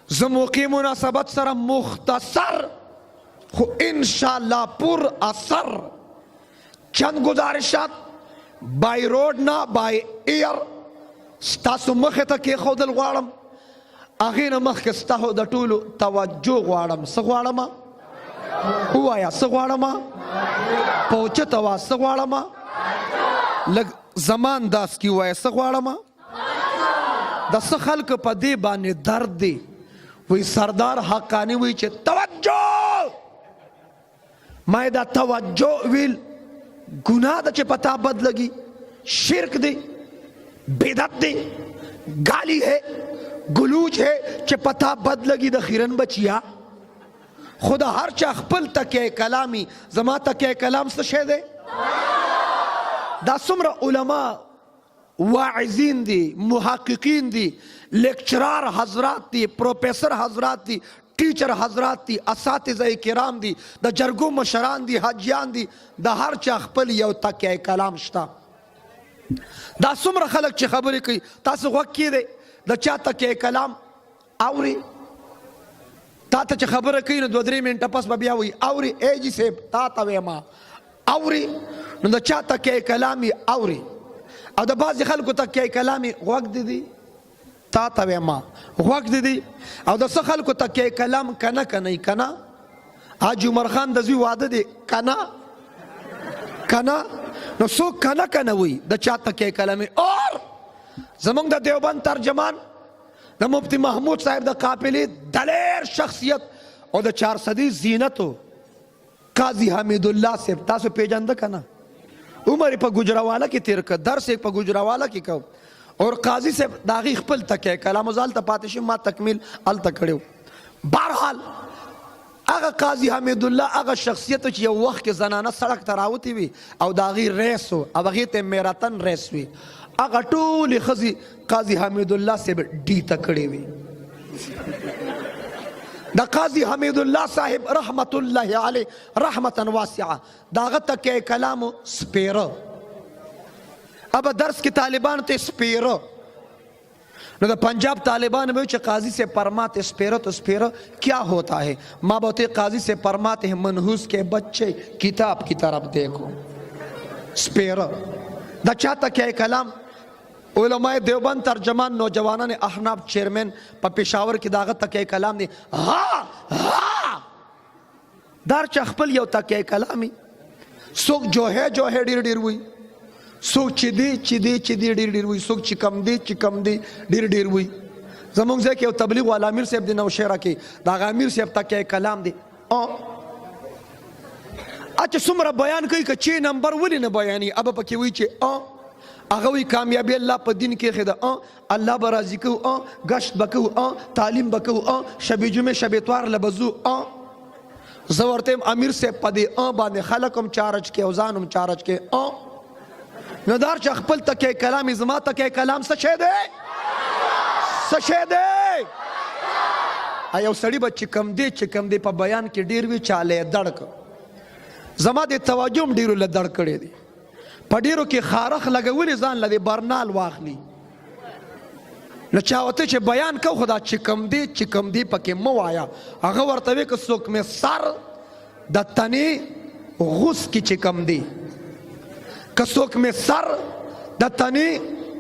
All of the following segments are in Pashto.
زموقی مناسبت سره مختصر خو انشاءاللہ پر اثر چند گزارشات بائی روڈ نا بائی ایر ستاسو مخی تا کی خودل غوارم اغین مخ کستاو دا طولو توجه غوارم سغوارم اوایا سغوارم پوچتوا سغوارم لگ زمان داس کی وایا سغوارم دا سخلق پا دی بانی درد دی وی سردار حقانی وی چه توجه مای دا توجه ویل گناہ دا چه پتا بد لگی شرک دی بدعت دی گالی ہے گلوچ ہے چه پتا بد لگی دا خیرن بچیا خدا ہر چا خپل تکیہ کلامی زما تکیہ کلام سشے دے دا سمر علماء واعظین دی محققین دی لیکچرار حضرات دی پروفیسر حضرات دی ٹیچر حضرات دی اساتذہ کرام دی دا جرگو مشران دی حجیان دی دا ہر چا خپل یو تکیہ کلام شتا دا سمر خلق چی خبری کئی تاسو غوک کی دے دا چا تکیہ کلام آوری تا تا چی خبر کئی نو 2-3 منٹ پس بیا ہوئی آوری اے جی سیب تا تاوی ما آوری نو دا چا تکیہ کلامی آوری او دا بعضی خلقو تکیہ کلامی غوک دی تا تاوی ما غوک دی او دا سا خلقو تکیہ کلام کنا کنی کنا آج عمر خان دا زوی وعده دی کنا کنا نو سو کنا کنا ہوئی دا چا تکیہ کلامی اور زمان دا دیوبند ترجمان دا مفتی محمود صاحب دا قابلی دلیر شخصیت اور دا 400 زینتو قاضی حمیداللہ صاحب تاسو پیجاندہ کنا عمر پا گجراوالا کی تیر که درس ایک پا گجراوالا کی که اور قاضی صاحب داغی خپل تکے کلام ازال تا پاتشی ما تکمیل ال تکڑیو بارحال اگا قاضی حمیداللہ اگا شخصیتو چی یو وقت کے زنانہ سڑک تراوتی وی او داغی ریسو او بغیت میراتن ریس وی اگا طولی خزی قاضی حمیداللہ سے ڈی تکڑی وی دا قاضی حمیداللہ صاحب رحمت اللہ علیہ رحمتا واسعہ داغت تک کلام سپیرہ اب درس کی طالبان تے سپیرہ نو دا پنجاب طالبان میں چھ قاضی سے پرماتے سپیرہ تو سپیرہ کیا ہوتا ہے ماں بہتے قاضی سے پرماتے ہیں منحوس کے بچے کتاب کی طرف دیکھو سپیرہ دا چاہتا کیا کلام علماء دیوبند ترجمان نوجوانان احناف چیئرمین پا پشاور کی داغت تک کلام دی ہاں ہاں دار چخپل یو تک کلامی سوک جو ہے ڈیر ڈیر ہوئی سوک چی دی ڈیر ڈیر ہوئی سوک چکم دی ڈیر ہوئی زمونگ زی کہ تبلیغ والا امیر صاحب دی نوشیرہ کی داغا امیر صاحب تک کلام دی اچھا سمرہ بیان کئی کہ 6 نمبر ولی نے بیانی اب پکی ہوئی چی اگوی کامیابی اللہ پا دین کے خدا اللہ برازی کو گشت بکو تعلیم بکو شب جمعہ شب اتوار لبزو زورتیم امیر سے پدی باندے خلقم چارج کے اوزانم چارج کے ندار چا خپل تکے کلامی زما تکے کلام سشے دے ایو سڑی با چکم دے پا بیان کی ڈیر وی چالے دڑک زما دے توجم ڈیرو لدڑکڑے دی پڑیرو کی خارخ لگولی زان لدی برنال واخلی نچاوتے چھ بیان کو خدا چکم دی پاکی مو آیا اگا ورطوی که سوک میں سر دا تنی غس کی چکم دی که سوک میں سر دا تنی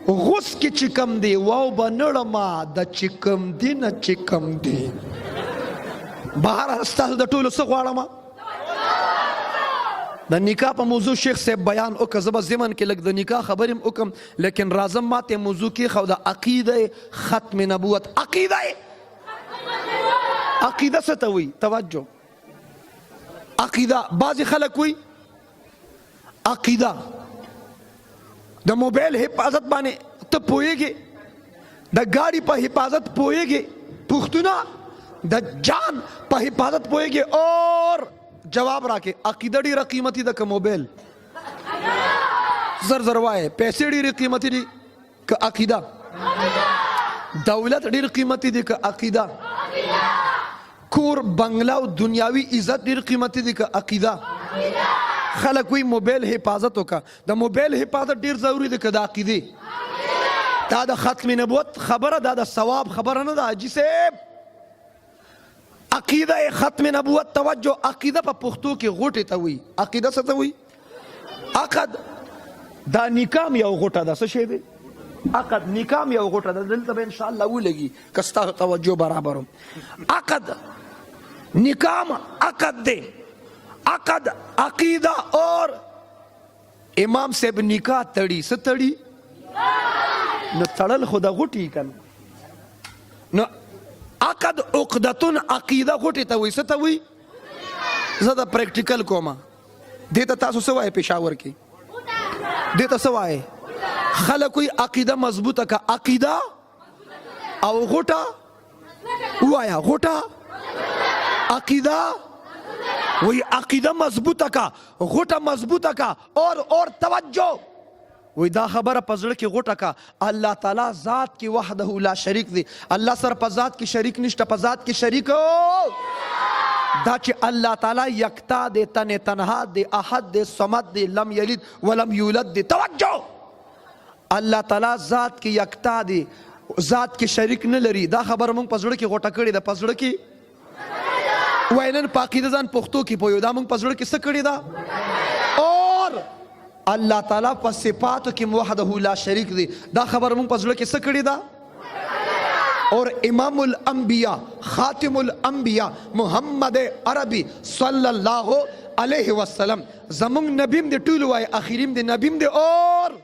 غس کی چکم دی واو بنرما دا چکم دی نا چکم دی بہر ہستال دا طول سخوارما دا نکاح پا موضوع شیخ سے بیان اوکا زبا زمن کے لگ دا نکاح خبریم اوکم لیکن رازم ماتے موضوع کی خود عقیدہ ختم نبوت عقیدہ سے توی توجہ عقیدہ بعضی خلق ہوئی عقیدہ دا موبیل حفاظت بانے تو پوئے گے دا گاڑی پا حفاظت پوئے گے پختنا دا جان پا حفاظت پوئے گے اور جواب راکے عقیدہ ڈیر قیمتی دا کا موبیل زروائے پیسے ڈیر قیمتی دی کا عقیدہ دولت ڈیر قیمتی دی کا عقیدہ کور بنگلہ و دنیاوی عزت ڈیر قیمتی دی کا عقیدہ خلق کوئی موبیل حفاظتوں کا دا موبیل حفاظت ڈیر ضروری دی کا دا عقیدی دا ختم نبوت خبر دا ثواب خبر نہ دا جسے عقیده ختم نبوت توجه عقیده په پښتو کې غوټه ته وي عقیده څه ته وي عقد دا نکام یو غوټه ده څه شی دی عقد نکام یو غوټه ده دلته به ان شاء الله ولګي کستا توجه برابر عقد نکام عقد دے عقد عقیدہ اور امام صاحب نکاح تڑی ستڑی نو تڑل خدا غٹی کن نو عقد عقدتن عقیدہ غٹی تا ہوئی ستا ہوئی زدہ پریکٹیکل کوما دیتا تاسو سوائے پیشاور کی دیتا سوائے خلقوی عقیدہ مضبوطہ کا عقیدہ او غٹا وایا غٹا عقیدہ وہی عقیدہ مضبوطہ کا غٹا مضبوطہ کا اور توجہ وہی دا خبر پزڑ کی غٹا کا اللہ تعالیٰ ذات کی وحدہ لا شریک دی اللہ سر پا ذات کی شریک نشتا پا ذات کی شریک ہو دا چی اللہ تعالیٰ یکتا دے تن تنہا دے احد دے صمد دے لم یلد ولم یولد دے توجہ اللہ تعالیٰ ذات کی یکتا دے ذات کی شریک نلری دا خبر مونگ پزڑ کی غٹا کری دا پزڑ کی وینن پاکیده ځان پښتو کې پویو دا موږ په زړه کې څه کړي دا اور الله تعالی په صفاتو کې وحده لا شریک دی دا خبر موږ په زړه کې څه کړي دا اور امام الانبیاء خاتم الانبیاء محمد عربی صلی الله علیه وسلم زمونږ نبیم دی ټول وای اخریم دی نبیم دی اور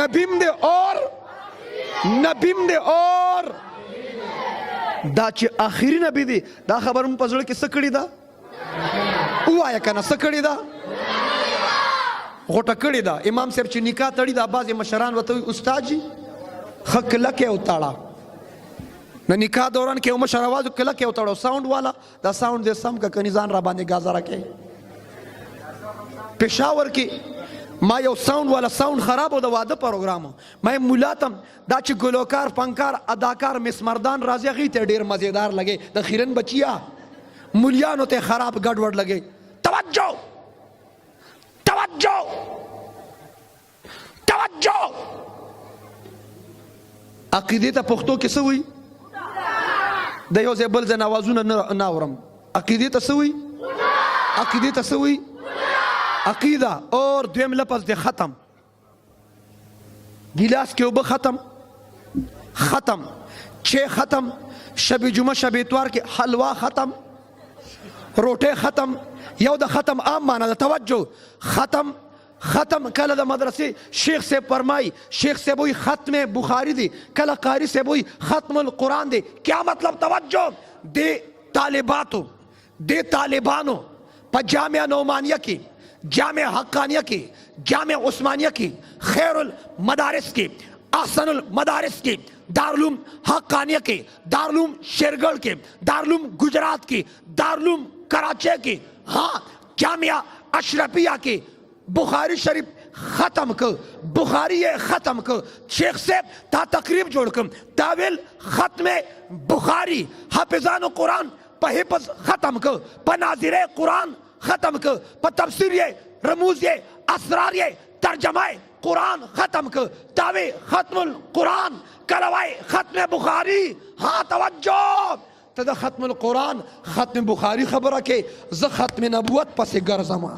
نبیم دی اور نبیم دی اور دا چې آخري نبی دی دا خبر مون په زړه کې څه کړي ده ووایه که نه څه کړي ده غوټه کړې ده امام صاحب چې نکاح تړي دا بعضې مشران ورته وایي استاد جي ښه کلکې وتړه د نکاح دوران کې یو مشر اواز کلکې وتړه ساؤنډ والا دا ساؤنډ دې سم که کني ځان را باندې ګازره کوي پېښور کې ما یو ساؤنډ والا ساؤنډ خراب و د واده پروګرام ما یې مولاتم دا چې ګلوکار فنکار اداکار مسمردان راځي هغې ته ډېر مزېدار لګی د خیرن بچیا مولیانو ته خراب ګډوډ لګی توجه توجه توجه عقیدې ته پښتو کې څه وایي د یو ځای بل ځای نه اوازونه نه اورم عقیدې ته څه وایي عقیدې ته څه وایي عقیدہ اور دویم لفظ دے ختم گلاس کے اوبه ختم ختم چھ ختم شب جمعہ شب اتوار کے حلوہ ختم روٹے ختم یو دا ختم عام مانا دا توجہ ختم ختم کل دا مدرسے شیخ سے فرمائی شیخ سے بوئی ختم بخاری دی کل قاری سے بوئی ختم القرآن دی کیا مطلب توجہ دے طالباتو دے طالبانو پا جامعہ نعمانیہ کی جامع حقانیہ کی جامع عثمانیہ کی خیر المدارس کی احسن المدارس کی دارالعلوم حقانیہ کی دارالعلوم شیرگڑھ کی دارالعلوم گجرات کی دارالعلوم کراچی کی ہاں جامعہ اشرفیہ کی بخاری شریف ختم کر بخاری ختم کر شیخ صاحب تا تقریب جوڑ کر تاویل ختم بخاری حافظان قرآن پہ حفظ ختم کر پہ ناظر قرآن ختم کر پا تفسیر رموز اسرار ترجمہ قرآن ختم کر دعوی ختم القرآن کلوائی ختم بخاری ہاں توجہ تدا ختم القرآن ختم بخاری خبرہ کے ز ختم نبوت پس گرزمہ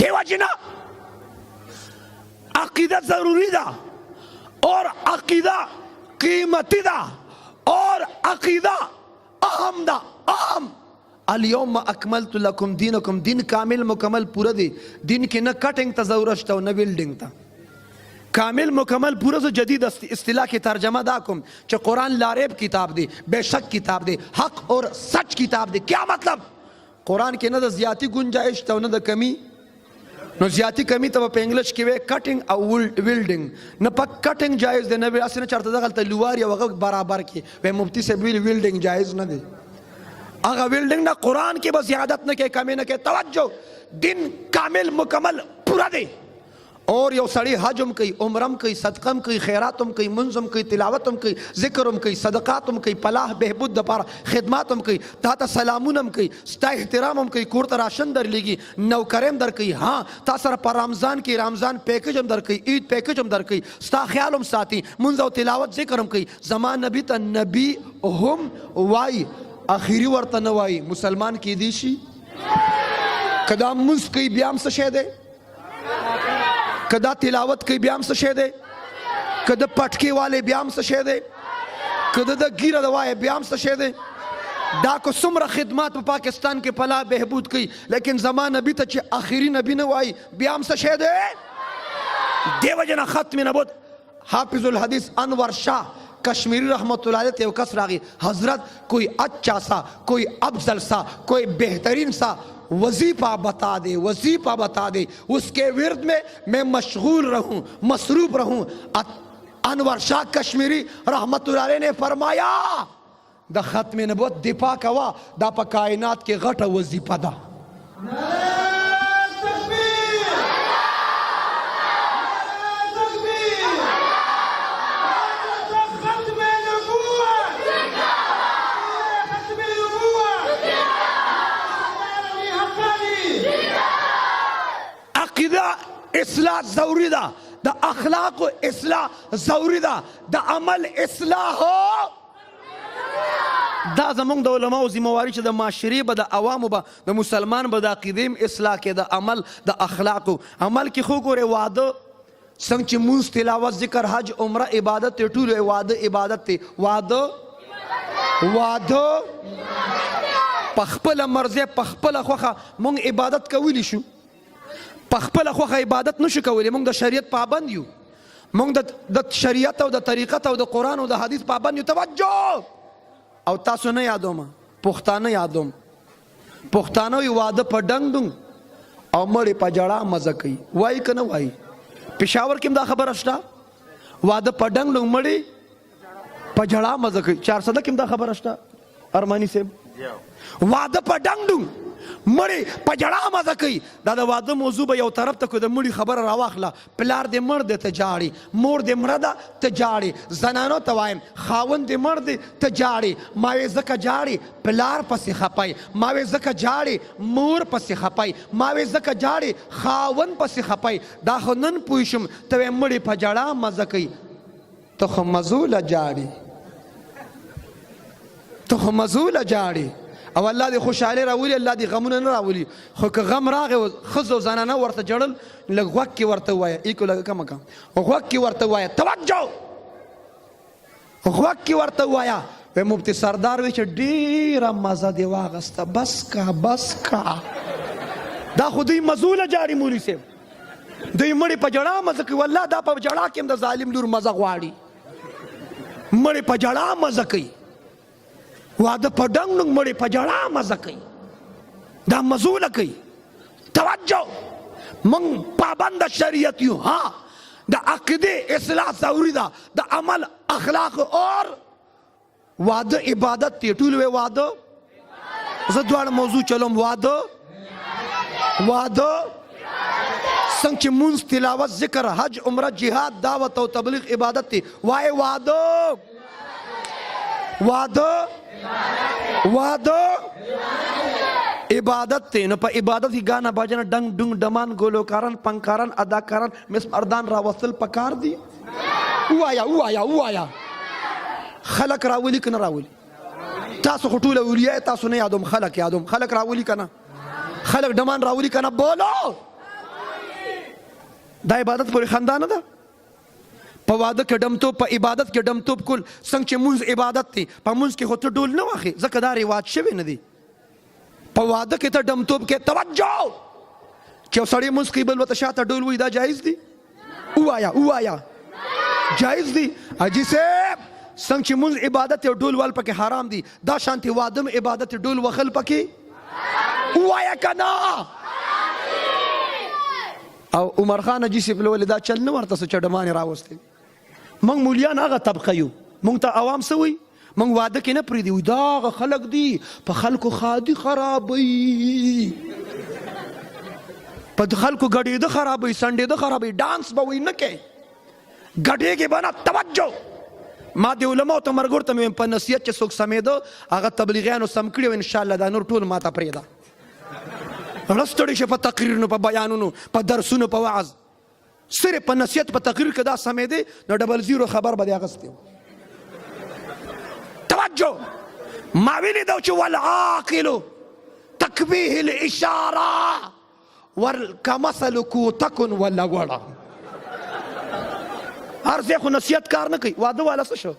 دیو جنا عقیدہ ضروری دا اور عقیدہ قیمتی دا اور عقیدہ اہم دا اہم اليوم اکملت لکم دینکم دین کامل مکمل پورا دی دین کی نہ کٹنگ تا ضرورت تا نہ ویلڈنگ تا کامل مکمل پورا سو جدید اصطلاح کی ترجمہ دا کم چا قرآن لاریب کتاب دی بے شک کتاب دی حق اور سچ کتاب دی کیا مطلب قرآن کی نہ دا زیادتی گنجائش تا نہ دا کمی نو زیاتی کمی تا پا انگلش کی وے کٹنگ او ویلڈنگ نو پا کٹنگ جائز دے نبی اسی نے چارتا داخل تا لوار یا وغا برابر کی وے مبتی سے ویلڈنگ جائز نہ دے آگا ویلڈنگ نہ قرآن کی بس زیادت نہ کہ کمی نہ کہ توجہ دن کامل مکمل پورا دے اور یو سړی حج هم کوي، عمره هم کوي، صدقه هم کوي، خیرات هم کوي، منځ هم کوي، تلاوت هم کوي، ذکر هم کوي، صدقات هم کوي، فلاح بهبود دپاره خدمات هم کوي، تا ته سلامونه هم کوي، ستا احترام هم کوي، کور ته راشن درلیږي، نوکرۍ هم درکوي، ها تا سره په رمضان کې رمضان پیکج هم درکوي، عید پیکج هم درکوي، ستا خیال هم ساتي، منځ او تلاوت ذکر هم کوي. زما نبي ته نبي هم وایي، اخري ورته نه وایي. مسلمان کیدی شي که دا منځ کوي بیا هم څه شی دی، که دا تلاوت کوي بیا هم څه شی دی، که د پټکې والی بیا هم څه شی دی، که د ګیره د وایه بیا هم څه شی دی. دا که څومره خدمات په پاکستان کې فلاح بهبود کوي، لیکن زما نبي ته چې آخري نبي نه وایي بیا هم څه شی دی. دې وجې نه ختم نبوت حافظ الحدیث انور شاه کشمیری رحمت اللہ علیہ تے کس راغی، حضرت کوئی اچھا سا، کوئی افضل سا، کوئی بہترین سا وظیفہ بتا دے، وظیفہ بتا دے، اس کے ورد میں مشغول رہوں، مصروف رہوں. انور شاہ کشمیری رحمت اللہ علیہ نے فرمایا دا ختم نبوت دفاع کوا دا پا کائنات کے غټه وظیفہ دا. اصلاح ضروری دا، دا اخلاق اصلاح ضروری دا، دا عمل اصلاح ہو. دا زمونږ د علماو ذمواري چې د معاشرې به د عوامو به د مسلمان به د عقیدې اصلاح کې د عمل د اخلاقو عمل کې خو ګورې واده څنګه چې مونځ تلاوت ذکر حج عمره عبادت دی، ټول واده عبادت دی. واده په خپله مرضیه په خپله خوښه مونږ عبادت کولی شو، په خپله خوښه عبادت نشو کولی. مونږ د شریعت پابند یو، مونږ د شریعت او د طریقت او د قرآن او د حدیث پابند یو. توجه او تاسو نه یادوم، پښتانه یادوم، پښتانه وایي واده په ډنګ ډنګ او مړې په جړا مزه کوي. وایي که نه وایي؟ پېښور کې هم دا خبره شته، واده په ډنګ ډنګ مړې په جړا مزه کوي. 400 کې هم دا خبره شته ارماني صاحب، واده په ډنګ ډنګ مړې په جړا مزه کوي. دا د واده موضوع به یو طرف ته کو د مړي خبره راواخله، پلار دې مړ دی ته جاړې، مور دې مړه ده ته جاړې. زنانو ته وایم خاوند دې مړ دی ته جاړې. ما وې ځکه جاړې پلار پسې خپای، ما وې ځکه جاړې مور پسې خپای، ما وې ځکه جاړې خاوند پسې خپای. دا خو نن پوه شم ته وې مړې په جړا مزه کوي. ته خو مزوله جاړې، ته خو مزوله جاړې. او الله دې خوشحالي راولي، الله دې غمونه نه راولي. خو که غم راغی ښځو او زنانه ورته جړل، لږ غوږ کې ورته ووایه، ایکو لږه کمه کړه، غوږ کې ورته ووایه، توجه غوږ کې ورته ووایه. مفتی سردار وی چې ډېره مزه دې واغسته، بس کا بس کا. دا خو دوی مزوله جاري مولي صاحب، دوی مړې په جړا مزه کوي. والله دا په جړا کې هم د ظالم لور مزه غواړي، مړې په جړا مزه کوي. واده په ډنګ ډنګ مړې په جړا مزه کوي، دا مزوله کوي. توجه موږ پابند شریعت یو. ها د عقیدې اصلاح ضروري ده، د عمل اخلاق اور واده عبادت دی. ټول وی واده، زه دواړه موضوع چلوم. واده څنګه چې مونځ تلاوت ذکر حج عمره جهاد دعوت او تبلیغ عبادت دی. وای واده عبادت تے. نو پا عبادت کی گانا باجنا ڈنگ ڈنگ ڈمان گولوکارن پنکارن اداکارن مسمردان راوصل پکار دی. او آیا خلق راولی کنا راولی؟ تاسو خطول اولیاء تاسو نه یادوم، خلق یادوم. خلق راولی کنا، خلق ڈمان راولی کنا. بولو دا عبادت پوری خاندان دا. په واده کې ډمتوب، په عبادت کې ډمتوب کول. څنګه چې مونځ عبادت دی، په مونځ کې خو ته ډول نه واخې، ځکه دا رواج شوی نه دی. په واده کې ته ډمتوب کې. توجه چې یو سړی مونځ کوي بل ورته شاته ډول وایي، دا جایز دی؟ او آیا جایز دی؟ حاجي صاحب څنګه چې مونځ عبادت او ډول وال پکې حرام دی، دا شانتي واده م عبادت ډول وخل پکې. او آیا که نه؟ او عمر خان حاجي صاحب له ولې دا چل نه ورته څه چډمانې راوستې. موږ مولیان هغه طبقه یو، موږ ته عوام څه وایي؟ موږ واده کې نه پرېږدي، وایي دا هغه خلک دي په خلکو ښادي خرابوي. په خلکو ګډېده خرابوي سنډېده خرابوي ډانس به وي نه کوي ګډېږي به نه. توجه ما د علماو ته مرګ ورته مې په نصیحت چې څوک سمېده هغه تبلیغیانو سم کړي او انشاءالله دا نور ټول ما ته پرېږده رستړی شه په تقریرونو په بیانونو په درسونو په وعظ صرف په نصیحت په تقریر کې دا سمېدی نو ډبل زیرو خبر به دې اخیستی و. توجه ما ویلي ده چې والعاقل تکبیه الاشاره کمثل کوتکن ولا وړه هر ځای خو نصیحت کار نه کوي. واده والا څه شو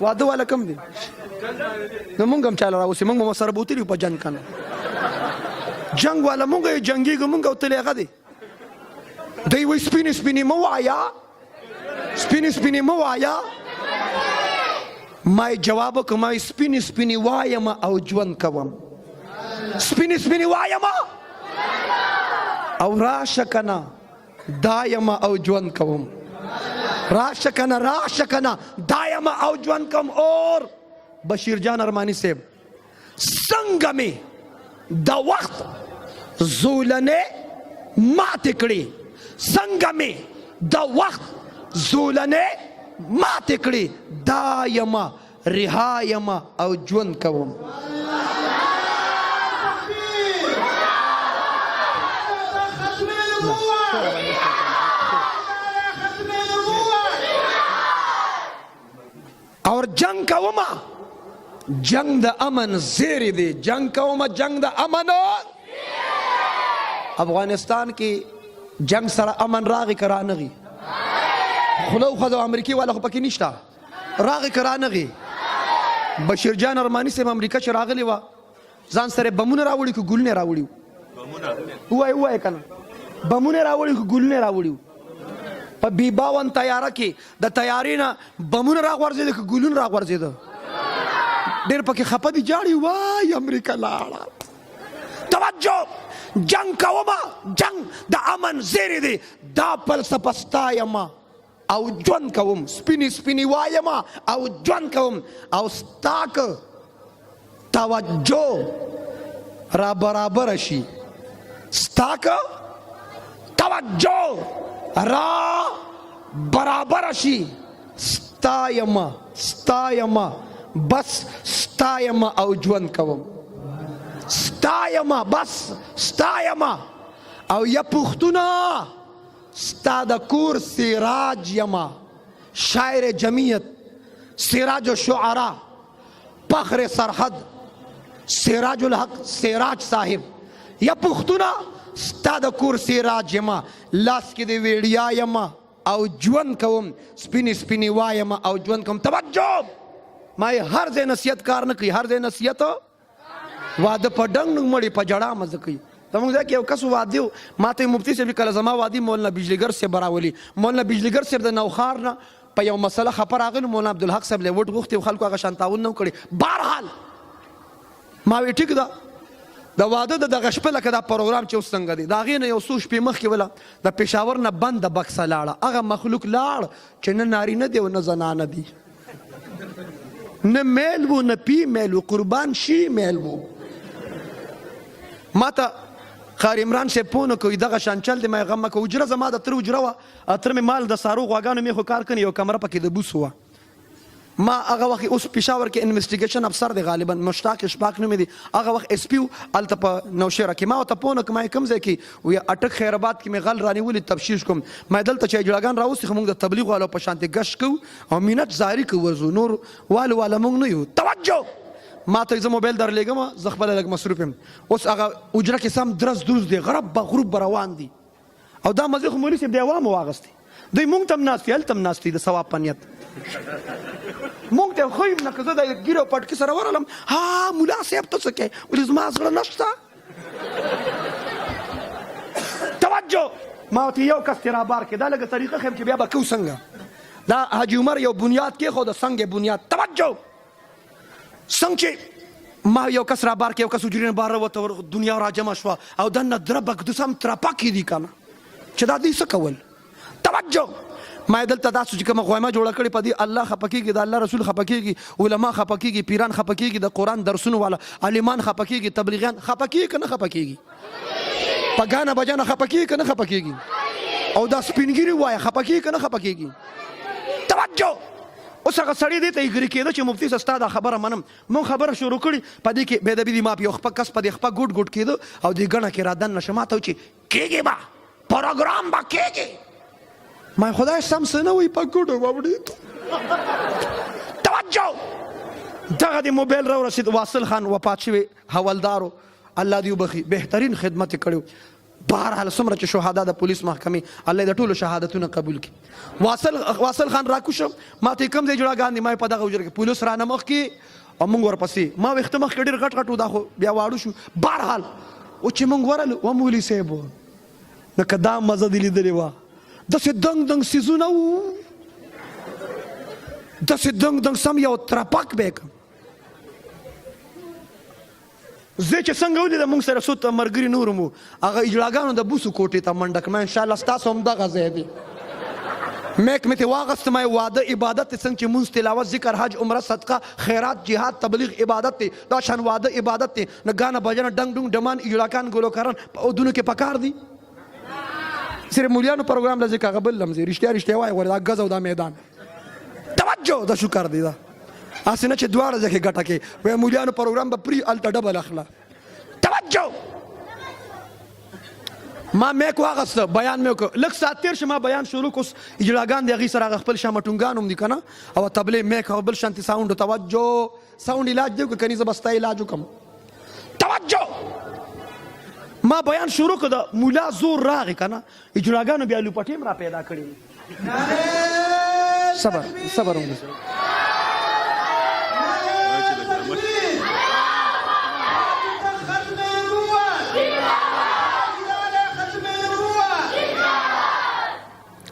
واده والا کم دی نو مونږ هم چاله راوسي مونږ به سره بوتلي په جنګ کنه جنګ والا مونږ یې جنګېږو مونږ او تلې هغه دی دی وایي سپینې سپینې مه وایه سپینې سپینې مه وایه ما یې جواب وکړ ما یې سپینې سپینې وایم او ژوند کوم سپینې سپینې وایم او راشه کنه دا یم او ژوند کوم راشه کنه دایم او ژوند کوم. اور بشیر جان ارمانی صاحب څنګه مې د وخت زولنې ماتې کړې څنګه مې د وخت زولنې ماتې کړې دا یم رها یم او ژوند کوم. اور جنگ کوما جنگ د امن زیری دی جنگ کوما جنگ د امن. افغانستان کې جنگ سره امن راغی کرانغي خلو خدو امریکای والا خو پکې نشته راغی کرانغي. بشیر جان ارمانی سیم امریکا چې راغلی و ځان سره بمونه راوړي کو ګلونه راوړي وای کنه بمونه راوړي کو ګلونه راوړي په بی 52 تیاره کې د تیارې نه بمونه راغورځېده که ګلونه راغورځېده ډېر پکې خفه دي جاړي وای امریکا لاړه. توجه جنگ کومه جنگ د امن زیری دی دا فلسفه ستایم او ژوند کوم سپینې سپینې وایم او ژوند کوم او ستا که توجه را برابر شي ستا که توجه را برابر شي ستایم بس ستایم او ژوند کوم ستایم بس ستایم او یا پښتونه ستا د کور سراج یما شاعر جمعیت سراج الشعراء فخر سرحد سراج الحق سراج صاحب یا پښتونه ستا د کور سراج یما لاس کې د ویړیا یما او ژوند کوم سپینې سپینې وایم او ژوند کوم. توجه ما هر ځای نصیحت کار نه کوي هر ځای نصیحت واده په ډنګ نوم مړي په جړه مزه کوي. زموږ ځای کې یو کس واده و ما ته مفتي صاحب کله زما وادي مولانا بجلیګر صاحب راولي مولانا بجلیګر صاحب د نوخار نه په یو مسله خبر راغلی مولانا عبدالحق صاحب له وټ غوښتي خلکو هغه شان تعاون نه کړي. بهرحال ما وی ټیک ده د واده د دغه شپه لکه دا پروګرام چې اوس څنګه دی د هغې نه یو څو شپې مخکې وله د پېښور نه بنده بکسه لاړه هغه مخلوق لاړ چې نه نارینه دی او نه زنانه دی نه میل و نه پی میل و قربان شي میل و. ما ته خار عمران صاحب پونه کوي دغه شان چل دی ما غم مکه اجره زما د تر اجره وه تر مې مال د سارو غواګانو مې خو کار کوي یو کمره پکې د بوس وه ما هغه وخت اوس پېښور کې انویسټیګیشن افسر دی غالبا مشتاق اشفاق نومې دی هغه وخت اس پی و هلته په نوشهره کې ما ورته پونه کوم کوم ځای کې وایي اټک خیرآباد کې مې غل رانیولي تفتیش کوم ما دلته چې اجړاګان راوستي خو موږ د تبلیغ والو په شانتې ګشت کوو او مینت زاري کوو ورځو نور والو والا موږ نه یو. توجه ما ته زه موبایل درلېږم زه خپله لږ مصروف یم اوس هغه اجره کې سم درز دروز دی غرب به غروب به روان دي او دا مزې خو مولي صاحب د عوامو واغستې دوی مونږ ته هم ناست دي هلته هم ناست دي د ثواب په نیت مونږ ته خو یم نه که زه د ګیر او پټکي سره ورغلم ها ملا صاحب ته څه کوې ولې زما زړه نشته. توجه ما ورته یو کس ترابار کې دا لږه طریقه ښیم چې بیا به کوو څنګه دا حاجي عمر یو بنیاد کېښود سنګ بنیاد. توجه څنګه چې ما یو کس را بار کې یو کس حجرې نه بار راوته دنیا را جمع شوه او دننه دربک دوسم ترپکې دي که نه چې دا دوی څه کول. توجه ما دلته تاسو چې کومه غویمه جوړه کړې په دې الله خفه کېږي د الله رسول خفه کېږي علما خفه کېږي پیران خفه کېږي د قرآن درسونو والا عالمان خفه کېږي تبلیغیان خفه کېږي که نه خفه کېږي په ګانا بجانه خفه کېږي که نه خفه کېږي او دا سپینګیري ووایه خفه کېږي که نه خفه کېږي توجه اوس هغه سړی دې ته اګري کېده چې مفتي صاحب ستا دا خبره منم مونږ خبره شروع کړې په دې کې بېدبي دي ما په یو خپه کس په دې خپه ګوټ ګوټ کېده او دې ګڼه کې را دننه شه ما ته چې کېږي به پروګرام به کېږي ما خدای سم څه نه وایي په ګوټو به وړې توجه دغه د موبایل راورسېد واصل خان وفات شوی حوالدارو الله دې وبخي بهترین خدمت یې کړی بهرحال څومره چې شهدا د پولیس محکمې الله د ټولو شهادتونه قبول کړي واصل خان راکوشم ما ته کوم ځای جوړاګان دي ما په دغه حجره کې پولیس رانه مخکې او موږ ورپسې ما ویښته مخکې ډېر غټ غټ و دا خو بیا واړو شو بهرحال او چې موږ ورغلو و مولي صاحب لکه دا مزه دې لیدلې وه داسې دنګ دنګ څیزونه وو داسې دنګ دنګ سم یو ترپک به یې زه چې څنګه ولیده موږ سره څو ملګري نور مو هغه اجلاګانو د بوسو کوټې ته منډه کړم انشاءالله ستاسو هم دغه ځای دی میک مې ترې واغېسته ما واده عبادت دی څنګه چې مونځ تلاوت ذکر حج عمره صدقه خیرات جهاد تبلیغ عبادت دی دا شان واده عبادت دی نه ګانه بجنه ډنګ ډونګ ډمان اجلاکان ګلوکاران په اودونو کې پکار دي صرف مولیانو پروګرام له ذکر بل لمزي رښتیا رښتیا وایي ور دا ګز او دا میدان توجه د شکر دی دا اسې نه چې دواړه ځکه ګټه کې وایي مولیانو پروګرام به پرې هلته ډبل اخله توجه ما میک واغسته بیان مې وکړ لږ ساعت تېر شه ما بیان شروع کړ اوس اجلاګان د هغې سره هغه خپل شامټونګان هم دي که نه او تبلې میک او بل شانتي ساونډ توجه ساونډ علاج دی که کني زه به ستا علاج وکړم توجه ما بیان شروع کړ د مولا زور راغی که نه اجلاګانو بیا لوپټې هم را پیدا کړې صبر صبر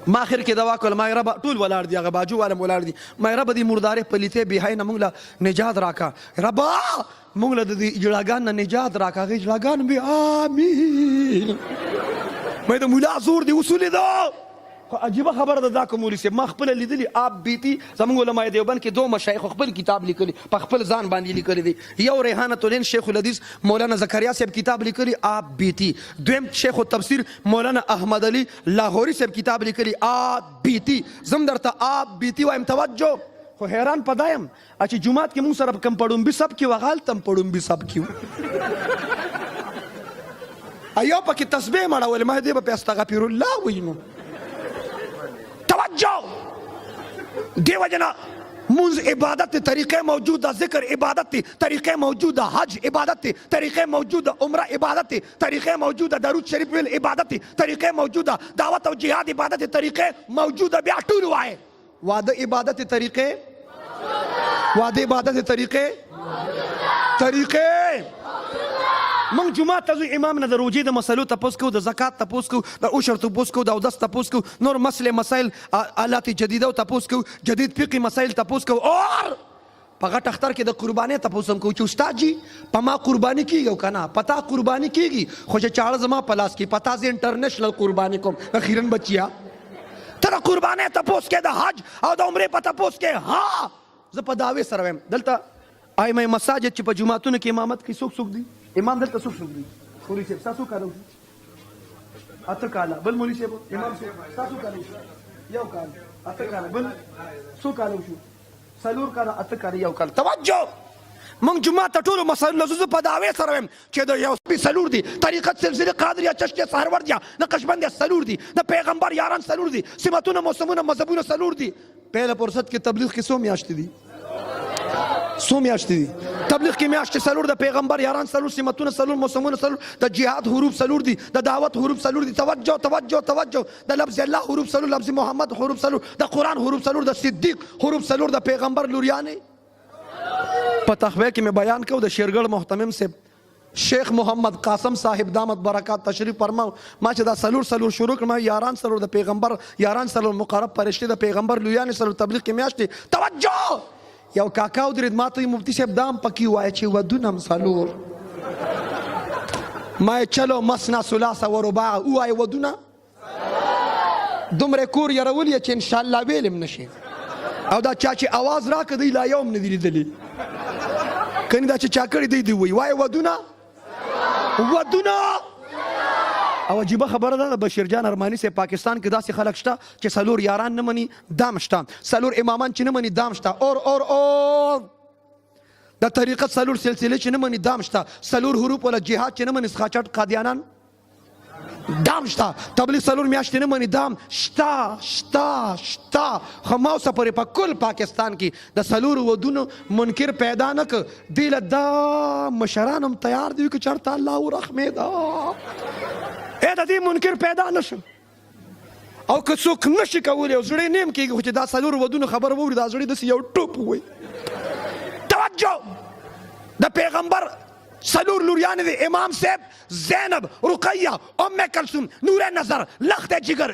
ما آخر کې دوا کول ما رب ټول ولاړ دي هغه باجو والم ولاړ دي ما رب دې مردارې پلیتې بهای نه موږ له نجات راکا ربا موږ له دې اجلاګان نه نجات راکا هغه اجلاګان به آمین مې د مولا زور دی اصول دا خو عجیبه خبره ده دا کوم مولوي صاحب ما خپل لیدلی آپ بیتی زموږ علماء دیوبند کې 2 مشایخ خپل کتاب لیکلی په خپل ځان باندې لیکلی دی یو ریحانة العین شیخ الحدیث مولانا زکریا صاحب کتاب لیکلی آپ بیتی دویم شیخ التفسیر مولانا احمد علی لاهوری صاحب کتاب لیکلی آپ بیتی زم درته آپ بیتی وایم توجه خو حیران پدایم چې جمعات کې موږ سره کم پړومبي سب کې وغال تم پړومبي سب کې ایو پکې تسبیح مړول ما دې په استغفر الله وینو توجه دیو جنا منز عبادت طریقے موجود ذکر عبادت طریقے موجود حج عبادت طریقے موجود عمرہ عبادت طریقے موجود درود شریف ویل عبادت طریقے موجود دعوت و جہاد عبادت طریقے موجود بیا ټول وای وعده عبادت طریقے وعده عبادت طریقے موږ جمعه ته ځو امام نه د روژې د مسلو تپوس کوو د زکات تپوس کوو د عشر تپوس کوو د اودس تپوس کوو نور مسلې مسایل آلات جدیده و تپوس کوو جدید فقهي مسایل تپوس کوو اور په غټ اختر کې د قربانۍ تپوس هم کوو چې استاد جي په ما قرباني کیږي او که نه پتا قرباني کیږي خو چې چاړه زما په لاس کې پتا زه انټرنیشنل قرباني کوم اخیرا بچیا ته د قربانۍ تپوس کې د حج او د عمرې په تپوس کې ها زه په دعوې سره وایم دلته ائمه مساجد چې په جوماتونو کې امامت کوي څوک دی امام دلته څوک دی مولوي صاحب تاسو کالو اته کاله بل مولوي صاحب امام صاحب تاسو کالو یو کال اته کاله بل څو کالو شو څلور کاله اته کاله یو کال توجه موږ جمعه ته ټولو مسایل لزوزو په دعوې سره وایم چې د یو سپي څلور دي طریقت سلسله قادریه چشتیه سهروردیه نقشبندیه څلور دي د پیغمبر یاران څلور دي سمتونه موسمونه مذهبونه څلور دي پهله فرصت کې تبلیغ کې څو میاشتې دي څو میاشتې دي تبلیغ کې میاشتې څلور د پیغمبر یاران څلور سمتونه څلور موسمونه څلور د جهاد حروف څلور دي د دعوت حروف څلور دي توجه توجه توجه د لفظ الله حروف څلور لفظ محمد حروف څلور د قرآن حروف څلور د صدیق حروف څلور د پیغمبر لوریانې په تخویه کې مې بیان کو د شیرګړ محتمم صاحب شیخ محمد قاسم صاحب دامت برکات تشریف فرماو ما چې دا څلور شروع کړم یاران څلور د پیغمبر یاران څلور مقرب فرشتې د پیغمبر لویانې څلور تبلیغ کې میاشتې توجه یو کاکا ودرېد ما ته مفتي صاحب دام پکې وایه چې ودونه هم څلور ما یې چلو مسنا ثلاثه و رباع ووایه ودونه دومره کور یرول یې چې انشاءالله ویل هم نشي او دا چا چې اواز راکړه دی لا یو هم نه دي لیدلي کني دا چې چا کړي دی وایي وایه ودونه او عجیبه خبره ده د بشیر جان ارماني صاحب پاکستان کې داسې خلک شته چې څلور یاران نه مني دام شته، څلور امامان چې نه مني دام شته، اور د طریقت څلور سلسله چې نه مني دام شته، څلور حروف ولا جهاد چې نه مني سخاچټ قادیانان دام شته، تبلیغ څلور میاشتې نه مني دام شته. خو ما اوسه پورې په کل پاکستان کې د څلورو ودونو منکر پیدا نه کړ. دې له دا مشران هم تیار دي که چېرته الله ورحمې ده د دې منکر پیدا نه شم. او که څوک نشي کولی او زړه نیم کېږي خو چې دا څلورو ودونو خبر واوري دا زړه داسې یو ټوپ ووایي. توجه د پیغمبر څلور لوریانې دي، امام صاحب، زینب، رقیه، ام کلثوم، نور نظر، لخت جگر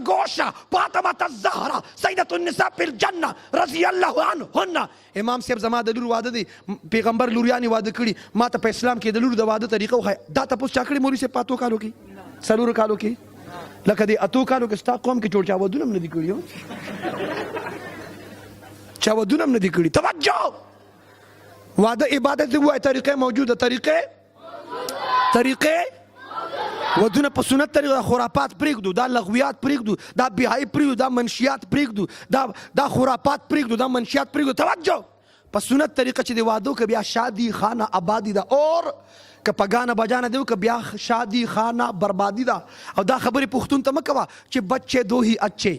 گوشه، فاطمه الزهرا، سیدة النساء فی الجنه رضی الله عنهن. امام صاحب زما د لور واده دی، پیغمبر لوریانې واده کړي. ما ته په اسلام کې د لور د واده طریقه وښایه. دا تپوس چا کړي مولوي صاحب په اتو کالو کې څلورو کالو کې؟ لکه د اتو کالو کې ستا قوم کې جوړ چا ودونه هم نه دي کړي، چا ودونه هم نه دي کړي. توجه، واده عبادت دی وای، طریقې موجوده، طریقې ودونه په سنت طریقه، خرافات پرېږدو، دا لغویات پرېږدو، دا بهایي پرېږدو، دا منشیات پرېږدو، دا خرافات پرېږدو، دا منشیات پرېږدو. توجه، په سنت طریقه چې دی واده که بیا شادي خانه آبادی ده، اور که په ګانه بجانه دی که بیا شادي خانه بربادی ده. او دا خبرې پښتون ته مه کوه چې بچے دو ہی اچھے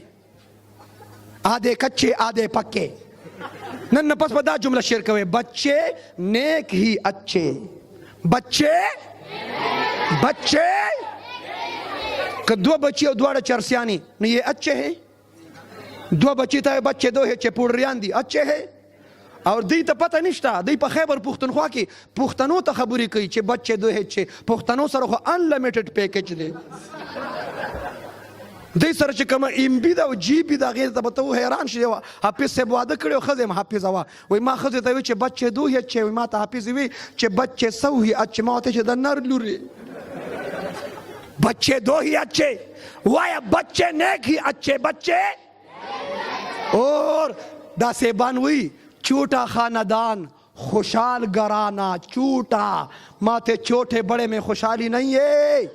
آدھے کچے آدھے پکے. نن نه پس به دا جمله شعر کوي، بچے نیک ہی اچھے، بچے که دو بچی او دواړه چرسیانی نو یہ اچھے ہے. دو بچی ته بچے دو ہے چې پوډریان دي اچھے ہے. اور دوی ته پته نشته، دوی په خیبر پښتونخوا کې پښتنو ته خبرې کوي چې بچے دو ہے چې پښتنو سره خو انلیمیټډ پیکج دی. دوی سره چې کومه ایم بي ده او جی بي ده هغې ته به ته حیران شې. حافظ صاحب واده کړی او ښځه یې حافظه وه، وایي ما ښځې ته وایي چې بچې دو هي اچھے، وایي ما ته حافظ وایي چې بچې سو هي اچھے. ما ورته چې د نر لورې بچے دو ہی اچھے، وایه بچے نیک ہی اچھے، بچے. اور دا سیبان وایي چھوٹا خاندان خوشحال گھرانہ چھوٹا. ماتے چھوٹے بڑے میں خوشحالی نہیں ہے،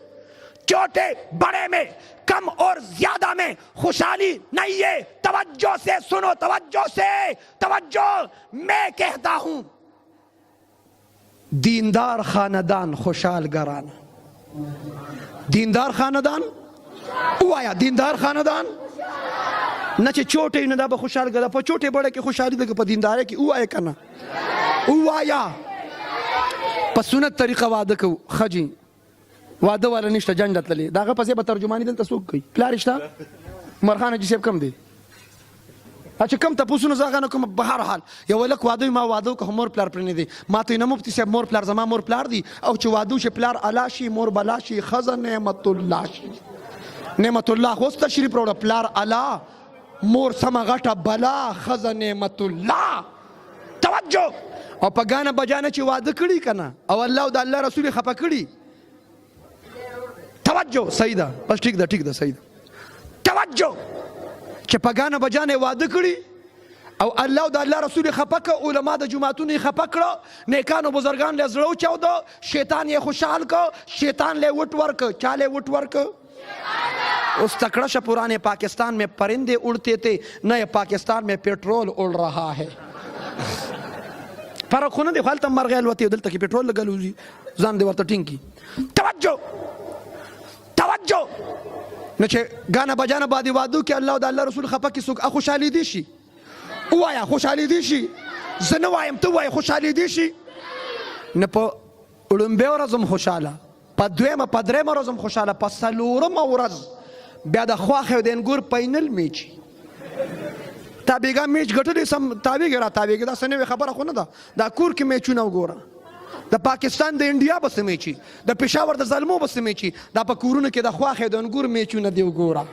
چھوٹے بڑے میں کم اور زیادہ میں خوشحالی نہیں ہے. توجہ سے سنو، توجہ سے توجہ. میں کہتا ہوں دیندار خاندان خوشحال گھرانہ. دیندار خاندان وایا، دیندار خاندان نه چې چوټې نه دا به خوشحال ګره. په چوټې بړه کې خوشحالي ده که په دیندارۍ کې ووایه که نه ووایه. په سنت طریقه واده کوو ښه واده والا نشته، جنګ ته تللی، د هغه پسې به ترجماني دلته څوک کوي؟ پلار یې شته؟ عمرخان حاجي صاحب کم دی؟ چې کم تپوسونه زه هغه نه کوم. په هر حال یو هلک واده وي، ما واده وکړه خو مور پلار پرې نه دی. ما ته یې نه مفتي صاحب مور پلار زما مور پلار دی، او چې واده وشي پلار الا شي مور بلا شي، ښځه نعمت الله شي. نعمت الله خو اوس تشریف راوړه، پلار الا مور سمه غټه بلا، ښځه نعمت الله. توجه. او په ګانه بجانه چې واده کړي که نه او الله او د الله رسول یې خفه کړي. توجه، صحیح ده، بس ٹھیک ده صحیح ده. توجه چې په ګانه بجانه واده کړي او الله او د الله رسول خفه کړه، علما د جماعتونو خفه کړه، نیکانو بزرگان له زړه وچاوده، شیطان یې خوشحال کړه، شیطان له وټ ورکړه. چا له وټ ورکړه؟ اس تکڑا شا پرانے پاکستان میں پرندے اڑتے تھے، نئے پاکستان میں پیٹرول اڑ رہا ہے. فرق خو نه دی، خو هلته مرغۍ الوتې دلته کې پیټرول لګلوزي ځان دې ورته ټینګ کي. توجه نه چې ګانه بجانه باندې واده کې الله او د الله رسول خفه کې څوک خوشحالي دي شي. ووایه خوشحالي دي شي. زه نه وایم، ته وایه خوشحالي دي شي. نه په لومبۍ ورځ هم خوشحاله، په دویمه په درېیمه ورځ هم خوشحاله، په څلورمه ورځ بیا د خواښې او د انګور پینل میچي. تابېګا میچ ګټلی سم تابېږي را تابېږي، دا څه نوې خبره خو نه ده. دا کور کې میچونه وګوره، د پاکستان د انډیا به څه میچي، د پېښور د زلمو به څه میچي، دا په کورونو کې د خواښې د انګور میچونه دی وګوره.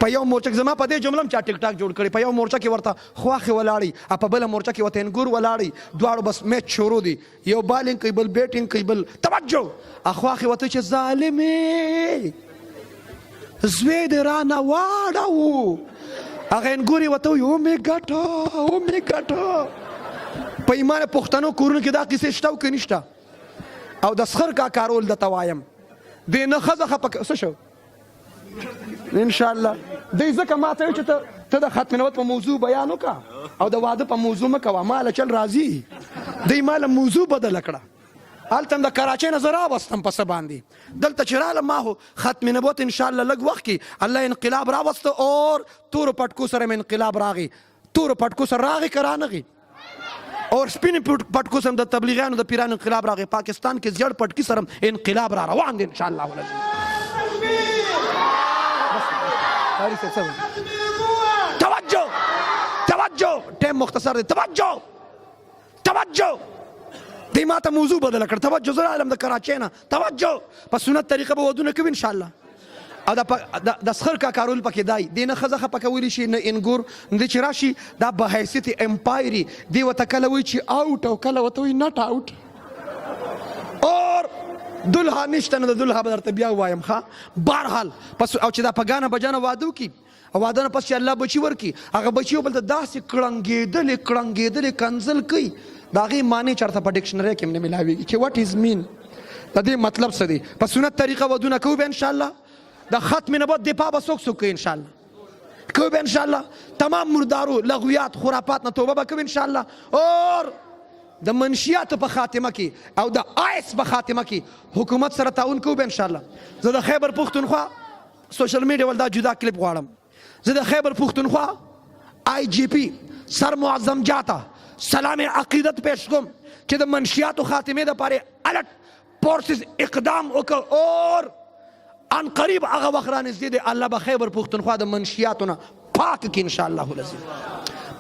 په یو مورچه کې زما په دې جمله هم چا ټیک ټاک جوړ کړی، په یو مورچه کې ورته خواښې ولاړی او په بله مورچه کې ورته انګور ولاړی، دواړو بس میچ شروع دی، یو بالینګ کوي بل بیټینګ کوي بل. توجه. خواښې ورته چې ظالمې زوی دې رانه واړو، هغه انګور یې ورته وایي ومې ګټه. په ایمان پښتنو کورونو کې دا قصې شته او که نشته؟ او د سخر کاکا رول درته وایم، دې نه ښځه خفه څه شو انشاءالله دی ځکه ما ته چې ته د ختم نبوت په موضوع بیان وکړه او د واده په موضوع مه کوه ما له چل راځي دی ما له موضوع بدله کړه هلته هم د کراچۍ نه زه راوستم په څه باندې دلته چې رالم ما خو ختم نبوت انشاءالله لږ وخت کې الله انقلاب راوسته اور تورو پټکو سره مې انقلاب راغی تورو پټکو سره راغی که رانغی اور سپینې پټکو سره د تبلیغیانو د پیرانو انقلاب راغی پاکستان کې زیړ پټکي سره انقلاب را روان دی انشاءالله توجه توجه ټیم مختصر دی توجه دی ما ته موضوع بدله کړ توجه زه راغلم د کراچۍ نه توجه په سنت طریقه به ودونه کوي انشاءالله او د سخر کارول پکې دی دی نه ښځه خفه کولی شي نه انګور دی چې راشي دا به حیثیت امپایري دی ورته کله وایي چې آوټ او کله ورته وایي نټ آوټ اور دلها نشته نه د دلها به درته بیا ووایم ښه بهرحال پس او چې دا په ګانه بجانه واده وکړي او واده نه پس چې الله بچي ورکړي هغه بچي یو بل ته داسې کړنګېدلې کنځل کوي د هغې معنی چېرته په ډکشنرۍ کې هم نه میلاویږي چې واټ از مین د دې مطلب څه دی په سنت طریقه ودونه کوو به انشاءالله د ختم نبوت دفاع به څوک کوي انشاءالله کوو به انشاءالله تمام مردارو لغویات خرافات نه توبه به کوو انشاءالله اور د منشیاتو په خاتمه کې او د آیس په خاتمه کې حکومت سره تعاون کوو به انشاءالله زه د خیبر پښتونخوا سوشل میډیا ول دا جدا کلیپ غواړم زه د خیبر پښتونخوا آی جی پی سر معظم جاته سلام عقیدت پیش کوم چې د منشیاتو خاتمه دپاره الټ فورسز اقدام وکړ اور ان قریب هغه وخت رانږدې دی الله به خیبر پښتونخوا د منشیاتو نه پاک کړي انشاءالله العظیم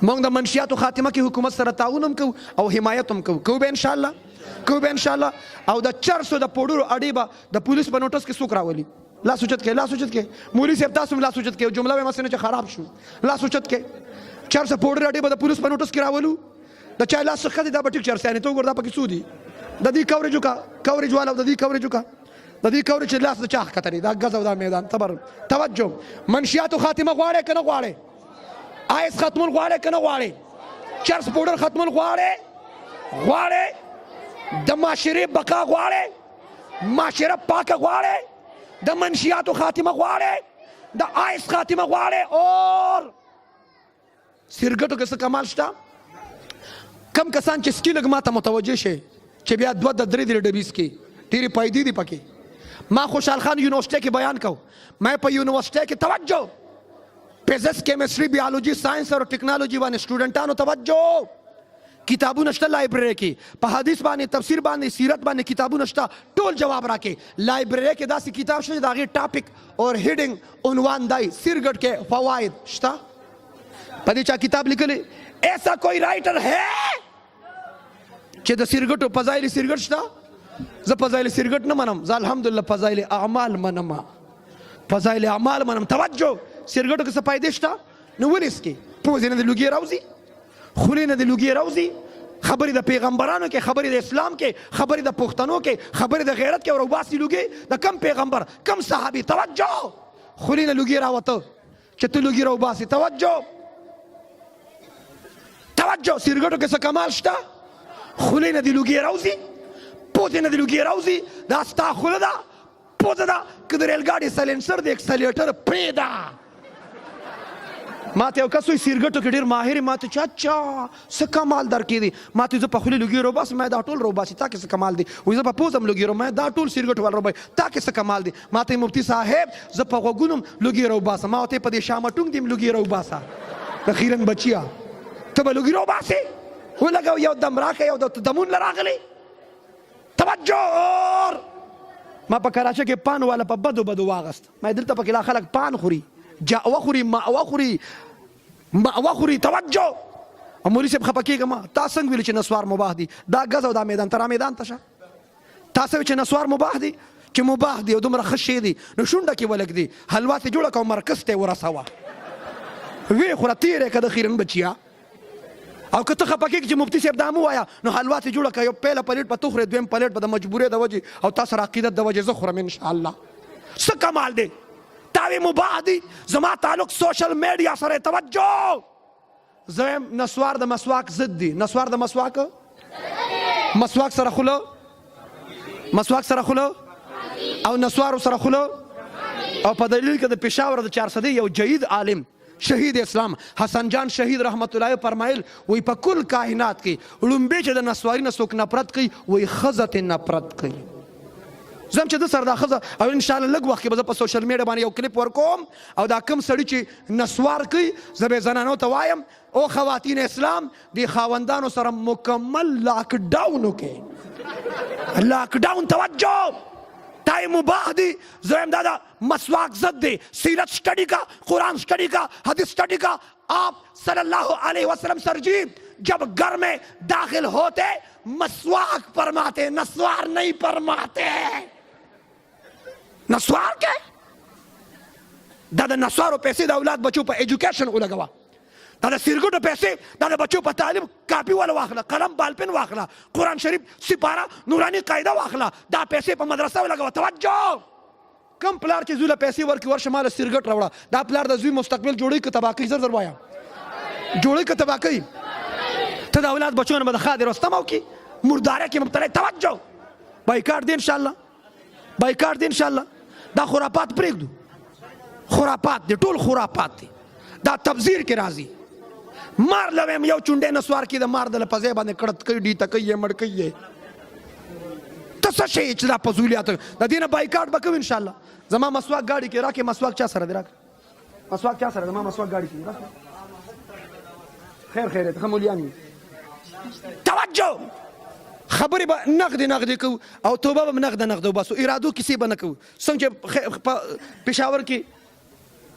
موږ د منشیاتو خاتمه کې حکومت سره تعاون هم کوو او حمایت هم کوو به انشاءالله او د چرسو د پوډرو اډې به د پولیس په نوټس کې څوک راولي لاس اوچت کې مولوي صاحب تاسو هم لاس اوچت کې جمله وایم هسې نه چې خراب شو لاس اوچت کې چرس پوډر اډې به د پولیس په نوټس کې راولو د چا لاس څخه دی دا به ټیک چرسیانې ته وګوره دا پکې څو دي د دې کوریج والا د دې کوریج چې لاس د چا ښکته دی دا ګز او دا میدان توجه منشیاتو خاتمه غواړئ که نه غواړئ آیس ختمول غواړئ که نه غواړئ چرس پوډر ختمول غواړئ د معاشرې بقا غواړئ معاشره پاکه غواړئ د منشیاتو خاتمه غواړئ د آیس خاتمه غواړئ اور سرګټو کې څه کمال شته کم کسان چې سکي لږ ماته متوجه شي چې بیا دوه د درې ډبې سکي ډېرې فایدې دي پکې ما خوشحال خان یونیورسټۍ کې بیان کو ما په یونیورسټۍ کې توجه فزکس کیمسټري بیالوجي ساينس او ټیکنالوژي باندې سټوډنټانو توجه کتابونه شته لایبرری کې په حدیث باندې تفسیر باندې سیرت باندې کتابونه شته ټول جواب راکې لایبرری کې داسې کتاب شته د هغې ټاپک اور هیډنګ عنوان دی سرګټ کې فواید شته په دې چا کتاب لیکلی ایسا کوئی رائٹر ہے چې د سرګټو فضایل سرګټ شته زه فضایل سرګټ نه منم زه الحمدلله فضایل اعمال منم توجه سرګټو کې څه فایدې شته نو ولې څکې پوزې نه د لوګي راوځي خولې نه د لوګي راوځي خبرې د پیغمبرانو کې خبرې د اسلام کې خبرې د پښتنو کې خبرې د غیرت کې وروباسي لوګي د کم پیغمبر کم صحابي توجه خولې نه لوګي راوته چې ته لوګي راوباسي توجه سرګټو کې څه کمال شته خولې نه د لوګي راوځي پوزې نه د لوګي راوځي دا ستا خوله ده پوزه ده که د ریل ګاډي سلنسر د اکسلیټر پرېږده ما ته یو کس وایي سرګټو کې ډېر ماهر ما ته چې اچھا څه کمال درکې دي ما ته زه په خولې لوګي روباسم ما دا ټول روباسي تا کې څه کمال دی وایي زه په پوزه هم لوګي روم دا ټول سرګټو والا روباسي تا کې څه کمال دی ما ته مفتي صاحب زه په غوږونو هم لوګي روباسم ما ورته په دې شامټونګ دې هم لوګي روباسه د خیرن بچیا ته به لوګي روباسې ولګو یو دم راکه یو دمون له راغلی توجه اور ما په کراچۍ کې پان والا په بدو واغست ما دلته پکې لا خلک پان خوري جاوه خوري ماوه خوري توجه او مولوي صاحب خفه کېږه ما تا څنګه ویل چې نسوار مباح دي دا ګز او دا میدان ته را میدان ته شه تاسو چې نسوار مباح دي چې مباح دي او دومره ښه شی دي نو شونډه کې ولګ دي حلوا ته جوړه کړه او مرکز ته یې ورسوه ویې خوره تېرې که د خیرن بچیا او که ته خفه کېږي چې مفتي صاحب دا مه وایه نو حلوا ته جوړه کړه یو پیله پلیټ به ته خورې دویم پلیټ به د مجبورۍ د وجې او تا سره عقیدت د وجې زه خورم انشاءالله څه کمال دی تاوی مباح دی زما تعلق سوشل میډیا سره توجه زه یم نسوار د مسواک ضد دی نسوار د مسواک سره خوله او نسوارو سره خوله او په دلیل کې د پېښور د 400 یو جید عالم شهید اسلام حسن جان شهید رحمت الله فرمایل وی په کل کائنات کې لومبه چې د نسواري نه څوک نفرت کوي وی خزت نفرت کوي. زم چې د سر دا خزه او ان شاء الله لږ وخت کې به په سوشل میډیا باندې یو کلیپ ورکوم او دا کم سړی چې نسوار کوي زه زنانو ته وایم او خواتین اسلام دی خاوندانو سره مکمل لاک ډاون وکړي. لاک ډاون توجه ٹائم مباح دی زم دادا مسواک زد دی سیرت سٹڈی کا قرآن سٹڈی کا حدیث سٹڈی کا. آپ صلی اللہ علیہ وسلم سر جی جب گھر میں داخل ہوتے مسواک فرماتے نسوار نہیں فرماتے. نسوار کے دادا نسوارو پیسے دا اولاد بچوں پر ایجوکیشن کو لگوا دا سرگٹو پیسے دا بچوں پر تعلیم کاپی والا واخلا قلم بال پن واخلا قرآن شریف سپارہ نورانی قاعدہ واخلا دا پیسے پر مدرسہ لگوا. توجہ کم پلار چې زوی له پیسې ورکړي ورشه ماله سرګټ راوړه دا پلار د زوی مستقبل جوړوي که تباه کوي؟ زر زر وایم جوړوي که تباه کوي؟ ته د اولاد بچو نه به د ښادې رستم او کې مرداره کې مبتلا. توجه بایکاټ دی انشاءالله بایکاټ دی انشاءالله. دا خرافات پرېږدو خرافات دی ټول خرافات دی دا تبذیر کې راځي. مار لویم یو چونډې نسوار کې د مار د لپزې باندې کړت کوي ډی تکي یې مړ کوي یې ته څه شی چې دا فضولیات د دې نه بایکاټ به کوو انشاءالله. زما مسواک ګاډي کې راکې مسواک چا سره دی راکې مسواک چا سره زما مسواک ګاډي کې راکې خیر خیر ته مولیان وي. توجه خبرې به نغدې کوو او توبه به نغده وباسو ارادو کیسې به نه کوو. څنګه چې پېښور کې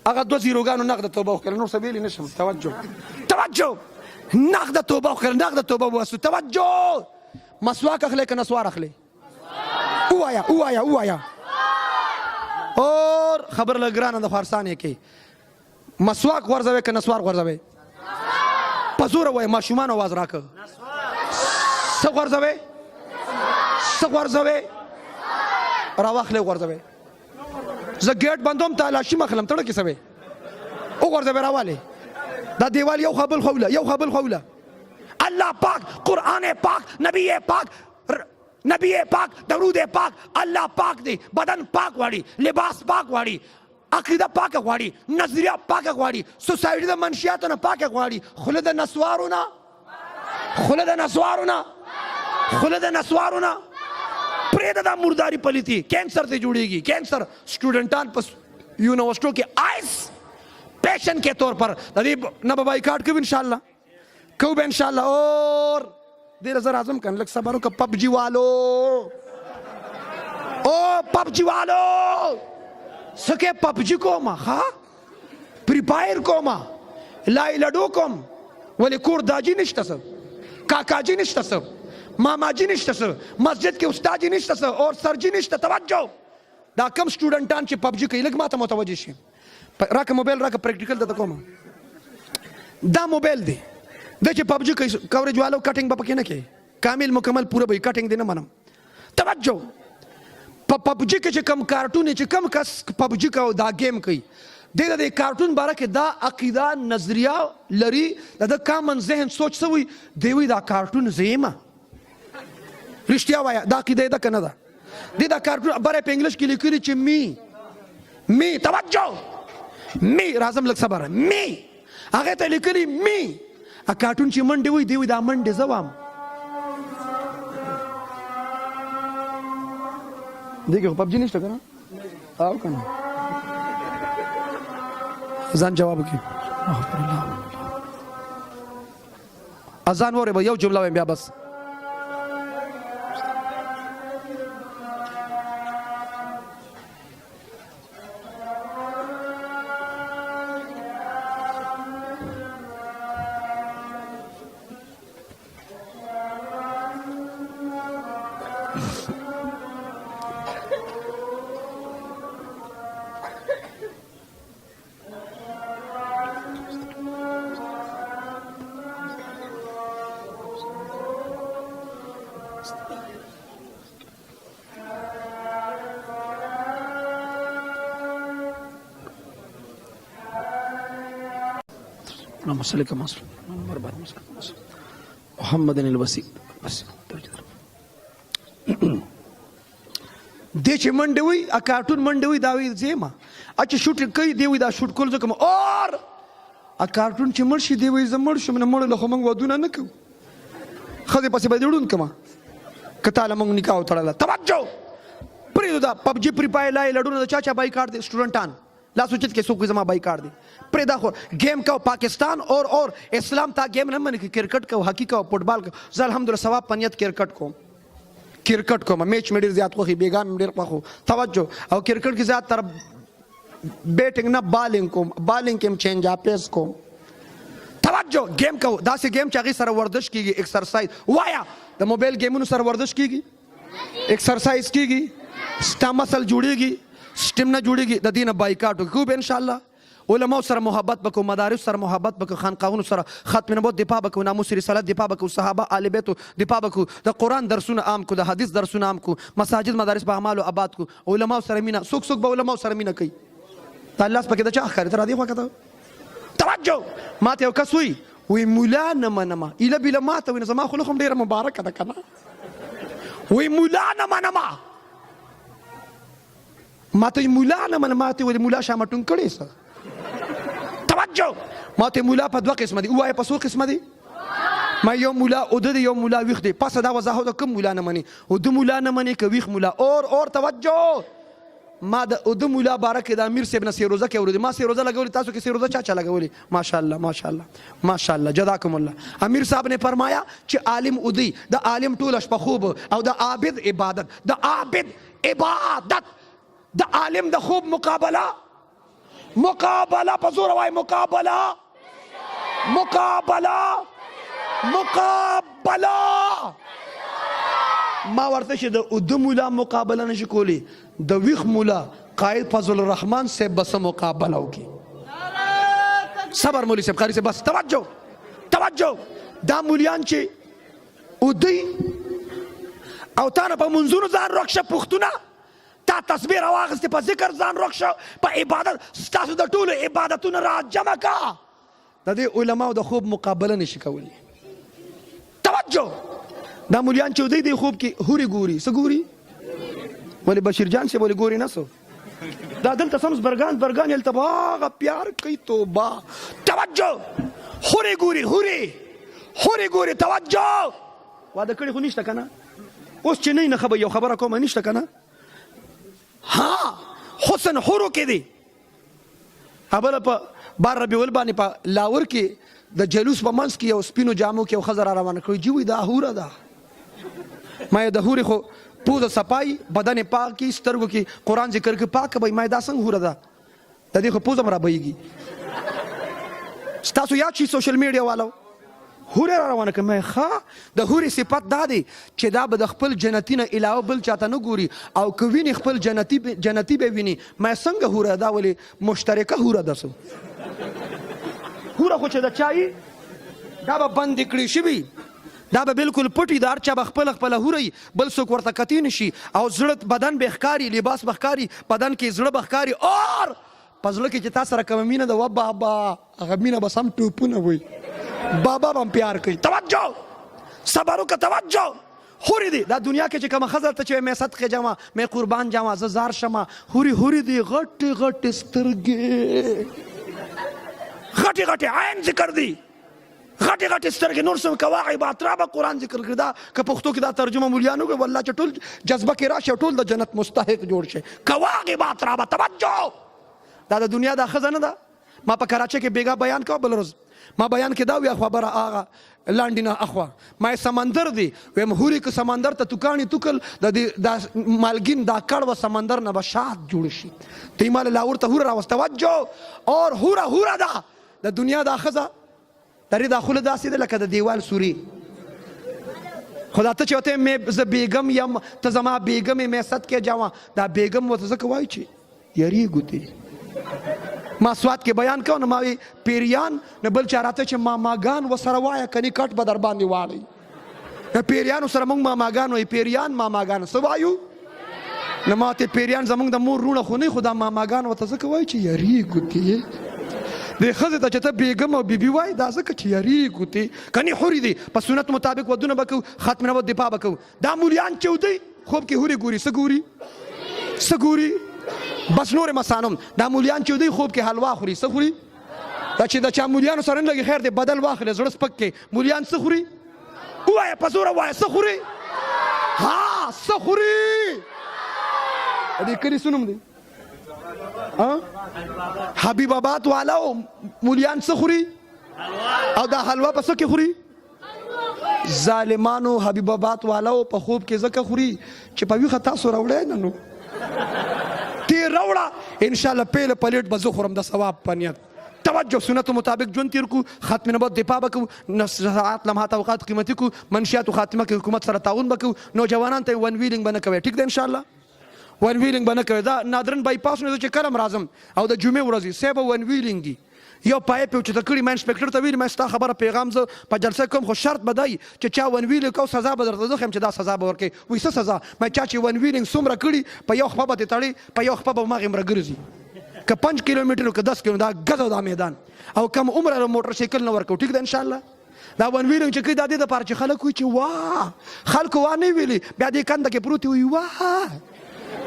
هغه 2 زیروګانو نغده توبه وکړه نور څه ویلی نشم. توجه نغده توبه وکړه نغده توبه وباسو. توجه مسواک اخلي که نسوار اخلي؟ اوایا اور خبر لګرانه د فارسانې کې مسواک غورځوي که نسوار غورځوي؟ په زوره وایي ماشومان اواز راکړه څه غورځوي څه غورځوي راواخلې غورځوي. زه ګیټ بندوم تالاشي مخلم تړه کې سوي وغورځوي راوالې دا دیوال یو خبل خوله الله پاک قرآن پاک نبی پاک درود پاک الله پاک دی بدن پاک واړي لباس پاک واړي عقیده پاک غواړي نظریه پاک غواړي سوسایټي د منشیاتو نه پاک غواړي. خوله د نسوارو نه پرېږده دا مرداري پلیتي کینسر ته جوړېږي. کینسر سټوډنټان په یونیورسټو کې آئس پیشن کے طور پر د دې نه به بایکاټ کوو انشاءالله کوو به انشاءالله. اور دیر زر اعظم کن لگ صبرو کا پبجی والو سکے پبجی کوما پری فائر کوما لائی لڈو کوم ولی کور داجی نشتا سب کاکا جی نشتا سب ماما جی نشتا سب مسجد کے استاد جی نشتا سب اور سر جی نشتا. توجہ دا کم سٹوڈنٹان چې پبجی کوي لږ ماته متوجه شي. راکه موبایل راکه پریکټیکل درته کوم دا موبایل دی د چې پبجی کوي کوریج والو کټینګ به پکې نه کوي کامل مکمل پوره به کټینګ دی نه منم. توجه په پبجی کې چې کم کارټون چې کم کس پبجی کو دا گیم کوي د کارټون باره کې دا عقیده نظریه لري د کامن ذهن سوچ سوی دی وی دا کارټون زیمه رښتیا وایا دا عقیده ده کنه ده دا کارټون بره په انګلیش کې لیکلي چې می توجه می راځم لږ صبر می هغه ته لیکلي می ا کارټون چې منډه وي دی دا منډه زوام دیکھو پبجی نشته کنه او کنه ځان جواب کی اذان وره به یو جمله وایم بیا بس. اللهم صل كما صليت محمد الوسيط دې چې منډې وي کارټون منډې وي دا وي ځې ما چې شوټ کوي دی وي دا شوټ کول زه کوم اور کارټون چې مړ شي دی وي زه مړ شم نه مړ له خو موږ ودونه نه کوو ښځې پسې به دې ړوند کړمه که تا له موږ نکاح وتړله توجه پرېږدو دا پبجي فری فایر لای لډونه د چا بایکاټ دی سټوډنټان لاس اوچت کې څوک زما بایکاټ دی پرېږده خو گیم کو پاکستان اور اسلام تا گیم نه منې که کرکټ کو هاکي کو فټبال کو زه الحمدلله ثواب په نیت کرکټ کوم میچ مې ډېر زیات خوښي بیګا مې ډېر خوښ توجه او کرکټ کې زیات تر بیټنګ نه بالینګ کوم بالینګ کې هم چینج اپیس کوم توجه گیم کو داسې گیم چې هغې سره ورزش کېږي ایکسرسایز وایا د موبایل گیمونو سره ورزش کېږي ایکسرسایز کېږي ستا مسل جوړېږي سټیمنا جوړېږي د دې نه بایکاټ وکړو به انشاءالله علماء سره محبت وکړو مدارس سره محبت وکړو خانقاهونو سره ختم نبوت دفاع وکړو ناموس رسالت دفاع وکړو صحابه آل بیتو دفاع وکړو د قرآن درسونه عام کړو د حدیث درسونه عام کړو مساجد مدارس په اعمالو آباد کړو علماء سره مینه څوک به علماء سره مینه کوي تا الله پکې د چا ښکاري ته راځي خوا کته توجه ما ته یو کس وی مولا نه منمه ایله بیله ما ته وایي زما خوله خو هم ډېره مبارکه ده که نه وی مولا نه منمه ما ته مولا نه منه ما ته ویل مولا شامټون کړی څه توجه ما ته مولا په دوه قسمه دي ووایه په څو قسمه دي ما یو مولا اوده دی یو مولا ویښ دی پسه دا وضاحت کوم مولا نه مني اوده مولا نه مني که ویښ مولا اور توجه ما د اوده مولا باره کې د امیر صاحب نه سیروزه کې اورېدې ما سیروزه لګولې تاسو کې سیروزه چا لګولې ماشاءالله جزاکم الله امیر صاحب نے فرمایا چې عالم ادی د عالم ټوله شپه خوب او د عابد عبادت د عالم د خوب مقابله په زور وای مقابله ما ورته چې د اوده مولا مقابله نشي کولی د ویښ مولا قائد فضل الرحمن صاحب بس مقابله وکړي صبر مولوي صاحب قاری صاحب بس توجه دا مولیان چې اودی او تا نه په منځونو ځان روکشه پښتونه تا تسبیح راواخیستې په ذکر ځان روکشه په عبادت ستاسو د ټولو عبادتونه را جمع کا د دې علماو د خوب مقابله نشي کولی توجه دا مولیان چې دی خوب کې هوري ګوري څه ګوري ولې بشیر جان صاحب ولې ګوري نه څه دا دلته سمس برګان هلته به هغه پیار کوي توبه توجه هوري ګوري توجه واده کړي خو نشته که نه اوس چې نه خبر یو خبره کومه نشته که نه ها حسن حورو کې دی بله په بار ربیع باندې په لاور کې د جلوس په منځ کې یو سپینو جامو کې یو ښځه را روانه کړي جی وایي دا حوره ده ما یې د حورې خو پوزه صفایي بدن یې پاک کړي سترګو کې قرآن ذکر کې پاکه به ما یې دا څنګه حوره ده د دې خو پوزه م را بهیږي ستاسو یاد شي سوشل میډیا والو حورې را روانه کړي ما ښه د حورې صفت دا دی چې دا به د خپل جنتي نه علاوه بل چاته نه ګوري او که ویني خپل جنتي به ویني ما څنګه حوره دا ولې مشترکه حوره ده حوره خو چې د چایي دا به بندې کړي شوي دا به بالکل پټي د هر چا به خپله حوره بل څوک ورته کتې نه شي او زړه بدن به ښکاري لباس به ښکاري بدن کې زړه به ښکاري اور په زړه کې چې تا سره کومه مینه ده و بابا هغه مینه به سم ټوپونه وي بابا به هم پیار کوي توجه صبر وکړه توجه حورې دي دا دنیا کې چې کومه ښځه ته چې مې صدقې جمه مې قربان جمه زه زار شمه حورې دي غټې سترګې غټې عین ذکر دی غټې سترګې نور څه کوه عبادت را به قرآن ذکر کړي دا که پښتو کې دا ترجمه مولیانو کوي والله چې ټول جذبه کې راشي ټول د جنت مستحق جوړ شي کوه عبادت را به توجه دا د دنیا دا ښځه نه ده ما په کراچۍ کې بیګا بیان کوه بل ورځ ما بیان کې دا ویا خبره هغه لاندې نه اخوا ما سمندر دی ویم حورې که سمندر ته توکاڼي توکل د مالګین دا کړوه سمندر نه به شات جوړ شي ته یې ما لاور ته حوره راوست توجه اور حوره ده د دنیا دا ښځه درې دا خوله داسې ده لکه د دیوال سوري خدا ته چې ورته زه بیګم یم ته زما بیګم یې مې صدقې جمه دا بیګم ورته ځکه وایي چې یریږو دې ما سوات کې بیان کوم نو ما وی پیریان نه بل چا راته چې ماماګان وسره وایه کني کټ به در باندې واړئ د پیریانو سره موږ ماماګان وایي پیریان ماماګان څه وایو نو ما ورته پیریان زموږ د مور رونه خو نه خو دا ماماګان ورته ځکه وایي چې یریږو دې د ښځې ته چې ته بیګم او بیبي وایي دا ځکه چې یریږو دې کني حورې دي په سنت مطابق ودونه به کوو ختم نبوت دفاع به کوو دا مولیان چې ودی خوب کې حورې ګوري څه ګوري سګوري بس نور مسانم دا مولیان چې دوی خوب کې حلوا خوري څه خوري دا چې د چا مولیانو سره نه لګي خیر دی بدل واخلې زړه سپک کې مولیان څه خوري ووایه په زوره وایه څه خوري ها څه خوري دې کلي څه نوم دی حبیب آباد والاو مولیان څه خوري او دا حلوا په څه کې خوري ظالمانو حبیب آباد والاو په خوب کې ځکه خوري چې په ویښه تاسو راوړی نه نو تیر راوړه انشاءالله پیل پلیټ به زه خورم د ثواب په نیت توجه سنتو مطابق ژوند تیر کو ختم نبوت دفاع به ساعات لمحات اوقات قیمتي کو منشیاتو خاتمه کې حکومت سره تعاون به کوو نوجوانان ته ون ویلینګ به نه کوئ ټیک ده انشاءالله ون ویلینګ به نه کوئ دا نادرن بایپاس نه چې کله راځم او د جمعې ورځې صاحب ون ویلینګ دي یو پایپ یو چې ته کړي ما انسپکټر ته ویلي ما ستا خبره پیغام زه په جلسه کوم خو شرط به دی چې چا ون ویلینګ کو سزا به درته زه ښیم چې دا سزا به ورکوي وایي څه سزا ما چا چې ون ویلینګ څومره کړي په یو خپه به ترې تړي په یو خپه به هماغې مره ګرځي که 5 کیلومتر که 10 کیلومتر دا ګز او دا میدان او کم عمره موټر سایکل نه ورکو ټیک ده انشاءالله دا ون ویلینګ چې کوي دا دې دپاره چې خلک وایي چې واه خلکو وا نه ویلي بیا دې کنده کې پروت وي واه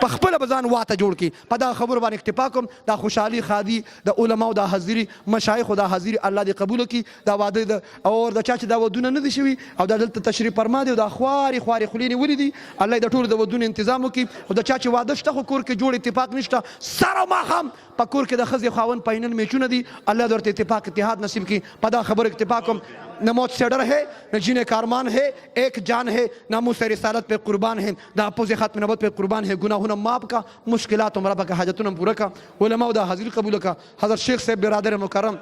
په خپله به ځان واته جوړ کړي په دغه خبرو باندې اکتفا کوم دا خوشحالي ښادي د علماو دا حاضري مشایخو دا حاضري الله دې قبوله کړي دا واده د او د چا چې دا ودونه نه دي شوي او دا دلته تشریف فرما دي او دا خوارې خوارې خولې نیولې دي الله دې د ټولو د ودونو انتظام وکړي او د چا چې واده شته خو کور کې جوړ اتفاق نشته سر او ماښام په کور کې د ښځې خاوند فاینل میچونه دي الله دې ورته اتفاق اتحاد نصیب کړي په دا خبرو اکتفا کوم न मौत से डर है न जीने का अरमान है एक जान है नामूस रिसालत पे कुर्बान है दा अपोज़ ख़त्म नबूवत पे कुर्बान है गुनाहों माप का मुश्किलात उमरा का हाजतों पूरा का उलमा दा हाजिर कबूल का हज़रत शेख साहब बिरादर मुकर्रम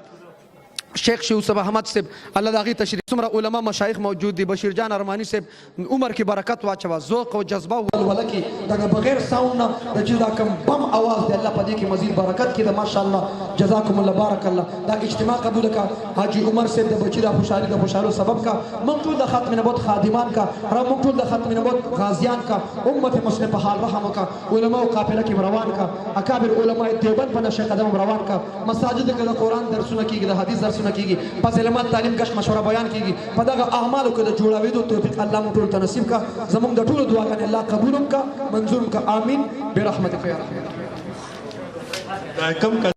शेख यूसुफ अहमद साहब अल्लाह दागी तशरीफ सुमरा उलमा मशाइख मौजूद दी बशीर जान अरमानी साहब उमर की बरकत वाचवा ज़ौक़ और जज्बा वलवला की दागा बगैर साउंड द जिदा कम बम आवाज़ दे अल्लाह पदी की मज़ीद बरकत की द माशाअल्लाह जज़ाकुमुल्लाह बारकल्लाह दा इज्तिमा कबूल का हाजी उमर साहब द बचीदा खुशहाली द खुशहालो सबब का मकतूल द ख़त्म नबूवत खादिमान का र मकतूल द ख़त्म नबूवत गाज़ियान का उम्मत मुस्लिम पे हाल रहम का उलमा काफिला की रवान का अकाबिर उलमा देवबंद पर नक्श कदम रवान का मसाजिद का कुरान दर्सुना की हदीस दर्सुना कीगी पस इल्म तालीम गश मशवरा बयान कीगी पदागा अहमाल को द जोड़ावेदो तौफीक अल्लाह मुटुल तनसीब का जमुन द टूल दुआ का अल्लाह कबूलम का मंजूर का आमीन बिरहमतिक या रब। कम का